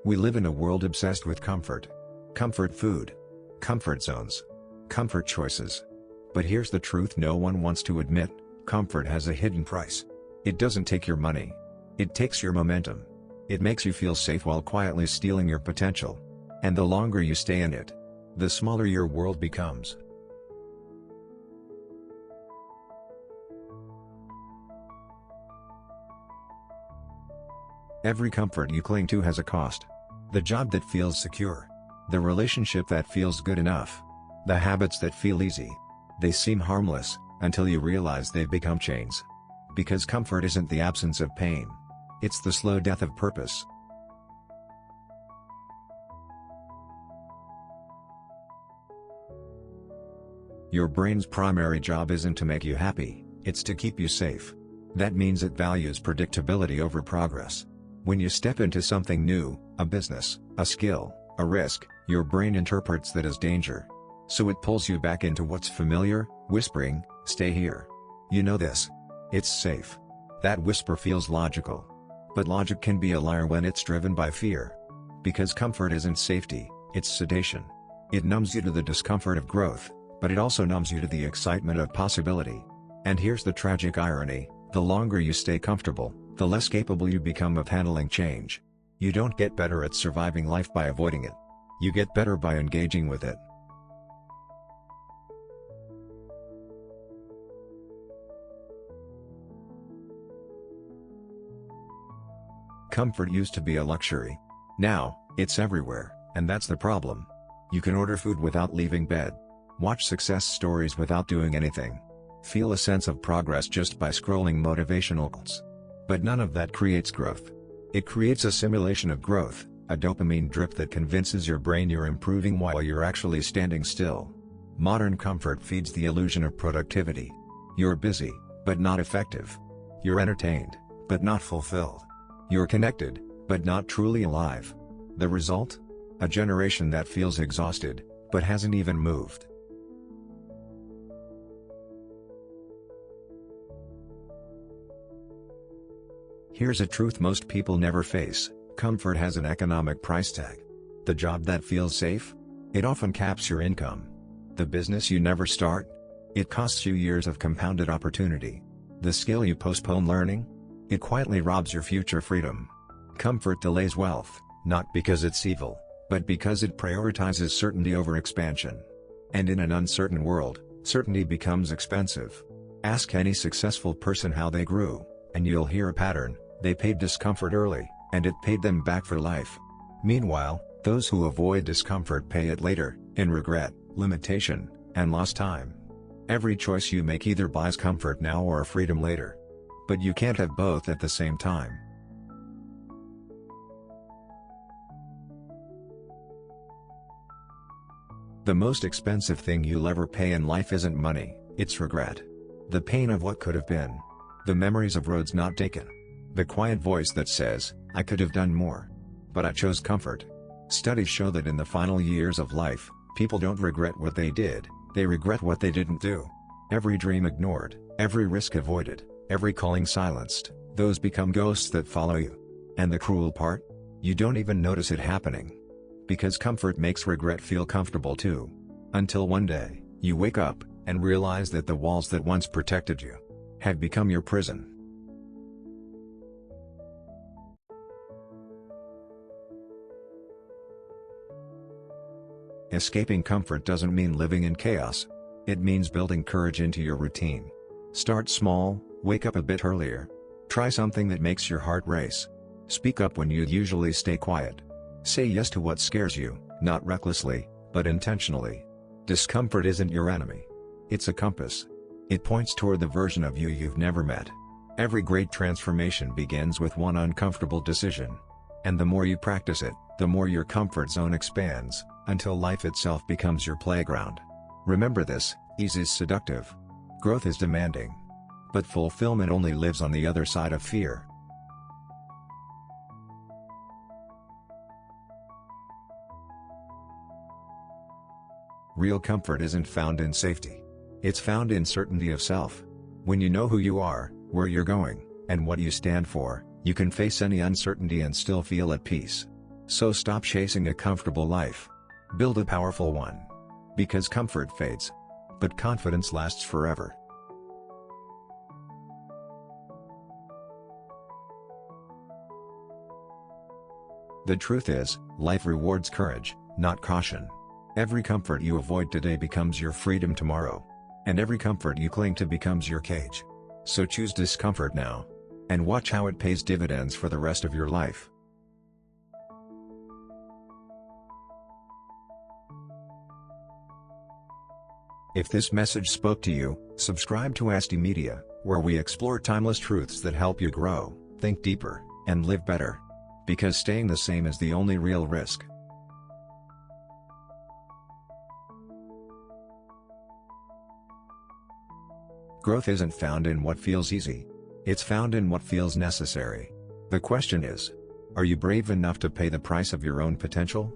We live in a world obsessed with comfort. Comfort food. Comfort zones. Comfort choices. But here's the truth no one wants to admit: comfort has a hidden price. It doesn't take your money. It takes your momentum. It makes you feel safe while quietly stealing your potential. And the longer you stay in it, the smaller your world becomes. Every comfort you cling to has a cost. The job that feels secure. The relationship that feels good enough. The habits that feel easy. They seem harmless, until you realize they've become chains. Because comfort isn't the absence of pain. It's the slow death of purpose. Your brain's primary job isn't to make you happy, it's to keep you safe. That means it values predictability over progress. When you step into something new, a business, a skill, a risk, your brain interprets that as danger. So it pulls you back into what's familiar, whispering, "Stay here. You know this. It's safe." That whisper feels logical. But logic can be a liar when it's driven by fear. Because comfort isn't safety, it's sedation. It numbs you to the discomfort of growth, but it also numbs you to the excitement of possibility. And here's the tragic irony: the longer you stay comfortable, the less capable you become of handling change. You don't get better at surviving life by avoiding it. You get better by engaging with it. Comfort used to be a luxury. Now, it's everywhere, and that's the problem. You can order food without leaving bed. Watch success stories without doing anything. Feel a sense of progress just by scrolling motivational quotes. But none of that creates growth. It creates a simulation of growth, a dopamine drip that convinces your brain you're improving while you're actually standing still. Modern comfort feeds the illusion of productivity. You're busy, but not effective. You're entertained, but not fulfilled. You're connected, but not truly alive. The result? A generation that feels exhausted, but hasn't even moved. Here's a truth most people never face: comfort has an economic price tag. The job that feels safe? It often caps your income. The business you never start? It costs you years of compounded opportunity. The skill you postpone learning? It quietly robs your future freedom. Comfort delays wealth, not because it's evil, but because it prioritizes certainty over expansion. And in an uncertain world, certainty becomes expensive. Ask any successful person how they grew, and you'll hear a pattern: they paid discomfort early, and it paid them back for life. Meanwhile, those who avoid discomfort pay it later, in regret, limitation, and lost time. Every choice you make either buys comfort now or freedom later. But you can't have both at the same time. The most expensive thing you'll ever pay in life isn't money, it's regret. The pain of what could have been. The memories of roads not taken. The quiet voice that says, "I could have done more. But I chose comfort." Studies show that in the final years of life, people don't regret what they did, they regret what they didn't do. Every dream ignored, every risk avoided, every calling silenced, those become ghosts that follow you. And the cruel part? You don't even notice it happening. Because comfort makes regret feel comfortable too. Until one day, you wake up, and realize that the walls that once protected you have become your prison. Escaping comfort doesn't mean living in chaos. It means building courage into your routine. Start small, wake up a bit earlier. Try something that makes your heart race. Speak up when you'd usually stay quiet. Say yes to what scares you, not recklessly, but intentionally. Discomfort isn't your enemy. It's a compass. It points toward the version of you you've never met. Every great transformation begins with one uncomfortable decision. And the more you practice it, the more your comfort zone expands, until life itself becomes your playground. Remember this: ease is seductive. Growth is demanding. But fulfillment only lives on the other side of fear. Real comfort isn't found in safety. It's found in certainty of self. When you know who you are, where you're going, and what you stand for, you can face any uncertainty and still feel at peace. So stop chasing a comfortable life. Build a powerful one. Because comfort fades, but confidence lasts forever. The truth is, life rewards courage, not caution. Every comfort you avoid today becomes your freedom tomorrow. And every comfort you cling to becomes your cage. So choose discomfort now. And watch how it pays dividends for the rest of your life. If this message spoke to you, subscribe to Asti Media, where we explore timeless truths that help you grow, think deeper, and live better. Because staying the same is the only real risk. Growth isn't found in what feels easy. It's found in what feels necessary. The question is, are you brave enough to pay the price of your own potential?